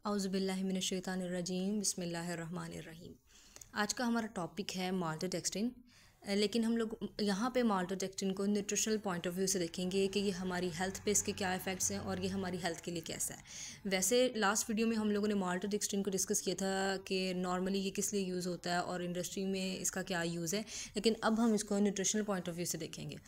औज़ुबिल्लाहिमिनश्शैतानिर्रजीम बिस्मिल्लाहिर्रहमानिर्रहीम। आज का हमारा टॉपिक है माल्टोडेक्स्ट्रिन। लेकिन हम लोग यहाँ पे माल्टोडेक्स्ट्रिन को न्यूट्रिशनल पॉइंट ऑफ व्यू से देखेंगे कि ये हमारी हेल्थ पे इसके क्या इफ़ेक्ट्स हैं और ये हमारी हेल्थ के लिए कैसा है। वैसे लास्ट वीडियो में हम लोगों ने माल्टोडेक्स्ट्रिन को डिस्कस किया था कि नॉर्मली ये किस लिए यूज़ होता है और इंडस्ट्री में इसका क्या यूज़ है, लेकिन अब हम इसको न्यूट्रिशनल पॉइंट ऑफ व्यू से देखेंगे।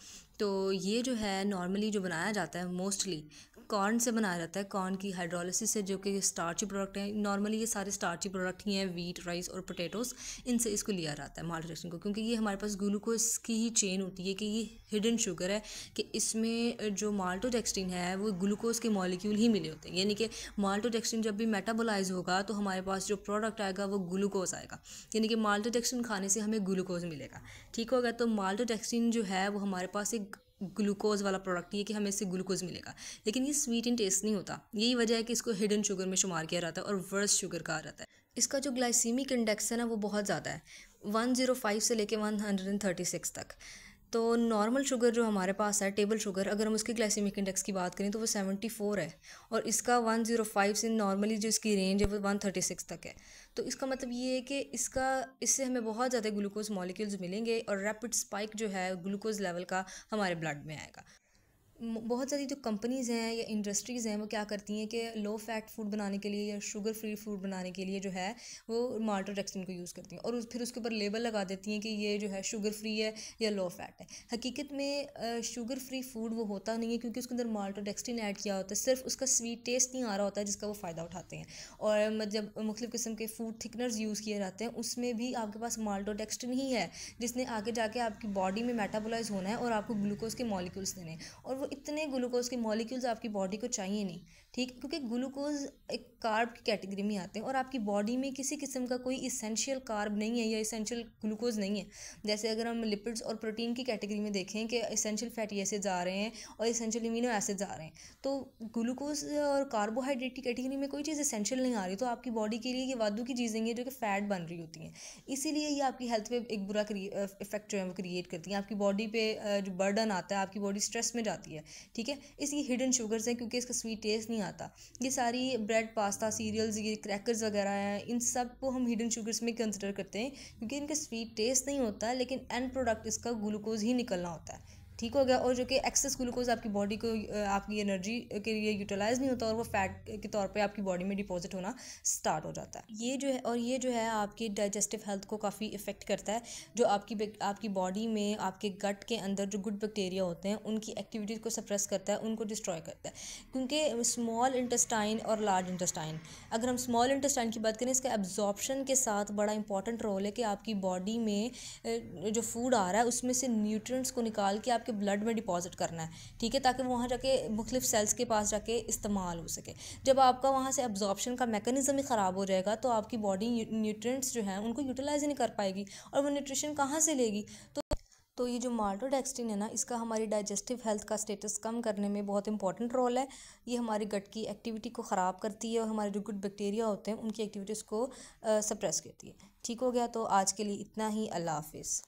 तो ये जो है नॉर्मली जो बनाया जाता है मोस्टली कॉर्न से बनाया जाता है। कॉर्न की हाइड्रोलिसिस से, जो कि स्टार्ची प्रोडक्ट है। नॉर्मली ये सारे स्टार्ची प्रोडक्ट ही हैं, वीट, राइस और पोटैटोज़, इनसे इसको लिया जाता है माल्टोडेक्स्ट्रिन को, क्योंकि ये हमारे पास ग्लूकोज की ही चेन होती है कि ये हिडन शुगर है कि इसमें जो माल्टोडेक्स्ट्रिन है वो ग्लूकोज के मॉलिक्यूल ही मिले होते हैं। यानी कि माल्टोडेक्स्ट्रिन जब भी मेटाबोलाइज होगा तो हमारे पास जो प्रोडक्ट आएगा वो ग्लूकोज आएगा, यानी कि माल्टोडेक्स्ट्रिन खाने से हमें ग्लूकोज मिलेगा। ठीक होगा। तो माल्टोडेक्स्ट्रिन जो है वो हमारे पास एक ग्लूकोज वाला प्रोडक्ट है कि हमें इससे ग्लूकोज मिलेगा, लेकिन ये स्वीट इन टेस्ट नहीं होता। यही वजह है कि इसको हिडन शुगर में शुमार किया जाता है और वर्स्ट शुगर कहा जाता है। इसका जो ग्लाइसीमिक इंडेक्स है ना वो बहुत ज़्यादा है, 105 से लेके 136 तक। तो नॉर्मल शुगर जो हमारे पास है, टेबल शुगर, अगर हम उसकी ग्लाइसीमिक इंडेक्स की बात करें तो वो 74 है, और इसका 105 से नॉर्मली जो इसकी रेंज है वो 136 तक है। तो इसका मतलब ये है कि इससे हमें बहुत ज़्यादा ग्लूकोज मॉलिक्यूल्स मिलेंगे और रैपिड स्पाइक जो है ग्लूकोज लेवल का हमारे ब्लड में आएगा। बहुत सारी जो कंपनीज़ हैं या इंडस्ट्रीज़ हैं वो क्या करती हैं कि लो फैट फूड बनाने के लिए या शुगर फ्री फूड बनाने के लिए जो है वो माल्टोडेक्स्ट्रिन को यूज़ करती हैं और फिर उसके ऊपर लेबल लगा देती हैं कि ये जो है शुगर फ्री है या लो फैट है। हकीकत में शुगर फ्री फूड वो होता नहीं है, क्योंकि उसके अंदर माल्टोडेक्स्ट्रिन ऐड किया होता है। सिर्फ उसका स्वीट टेस्ट नहीं आ रहा होता है जिसका वो फ़ायदा उठाते हैं। और जब मुख्तलिफ़ किस्म के फूड थिकनर्स यूज़ किए जाते हैं उसमें भी आपके पास माल्टोडेक्स्ट्रिन ही है जिसने आगे जाके आपकी बॉडी में मेटाबोलाइज होना है और आपको ग्लूकोज के मॉलिक्यूल्स देने हैं, और वो इतने ग्लूकोज के मॉलिक्यूल्स आपकी बॉडी को चाहिए नहीं। ठीक, क्योंकि ग्लूकोज एक कार्ब की कैटेगरी में आते हैं और आपकी बॉडी में किसी किस्म का कोई इसेंशियल कार्ब नहीं है या इसेंशियल ग्लूकोज नहीं है। जैसे अगर हम लिपिड्स और प्रोटीन की कैटेगरी में देखें कि इसेंशियल फैटी एसिड्स आ रहे हैं और इसेंशियल इमिनो एसिड्स आ रहे हैं, तो ग्लूकोज और कार्बोहाइड्रेट की कैटेगरी में कोई चीज़ इसेंशियल नहीं आ रही, तो आपकी बॉडी के लिए ये वादू की चीज़ें हैं जो कि फ़ैट बन रही होती हैं। इसीलिए ये आपकी हेल्थ पे एक बुरा इफेक्ट जो है वो क्रिएट करती हैं। आपकी बॉडी पे जो बर्डन आता है, आपकी बॉडी स्ट्रेस में जाती है। ठीक है। इसकी हिडन शुगर्स हैं क्योंकि इसका स्वीट टेस्ट नहीं आता। ये सारी ब्रेड, पास्ता, सीरियल्स, ये क्रैकर्स वगैरह हैं, इन सब को हम हिडन शुगर्स में कंसिडर करते हैं क्योंकि इनका स्वीट टेस्ट नहीं होता, लेकिन एंड प्रोडक्ट इसका ग्लूकोज ही निकलना होता है। ठीक हो गया। और जो कि एक्सेस ग्लूकोज आपकी बॉडी को आपकी एनर्जी के लिए यूटिलाइज नहीं होता और वो फैट के तौर पे आपकी बॉडी में डिपॉजिट होना स्टार्ट हो जाता है। ये जो है आपकी डाइजेस्टिव हेल्थ को काफ़ी इफ़ेक्ट करता है। जो आपकी बॉडी में आपके गट के अंदर जो गुड बैक्टीरिया होते हैं उनकी एक्टिविटीज़ को सप्रेस करता है, उनको डिस्ट्रॉय करता है। क्योंकि स्मॉल इंटेस्टाइन और लार्ज इंटेस्टाइन, अगर हम स्मॉल इंटेस्टाइन की बात करें, इसका एब्जॉर्प्शन के साथ बड़ा इंपॉर्टेंट रोल है कि आपकी बॉडी में जो फूड आ रहा है उसमें से न्यूट्रिएंट्स को निकाल के आपके ब्लड में डिपॉजिट करना है। ठीक है, ताकि वहाँ जाके मुख्तलिफ सेल्स के पास जाके इस्तेमाल हो सके। जब आपका वहाँ से एब्जॉर्प्शन का मैकेनिज्म ही ख़राब हो जाएगा तो आपकी बॉडी न्यूट्रिएंट्स जो हैं उनको यूटिलाइज ही नहीं कर पाएगी, और वो न्यूट्रिशन कहाँ से लेगी। तो ये जो माल्टोडेक्स्ट्रिन है ना, इसका हमारी डाइजेस्टिव हेल्थ का स्टेटस कम करने में बहुत इंपॉर्टेंट रोल है। ये हमारे गट की एक्टिविटी को ख़राब करती है और हमारे जो गुड बैक्टीरिया होते हैं उनकी एक्टिविटीज़ को सप्रेस करती है। ठीक हो गया। तो आज के लिए इतना ही। अल्लाह हाफिज़।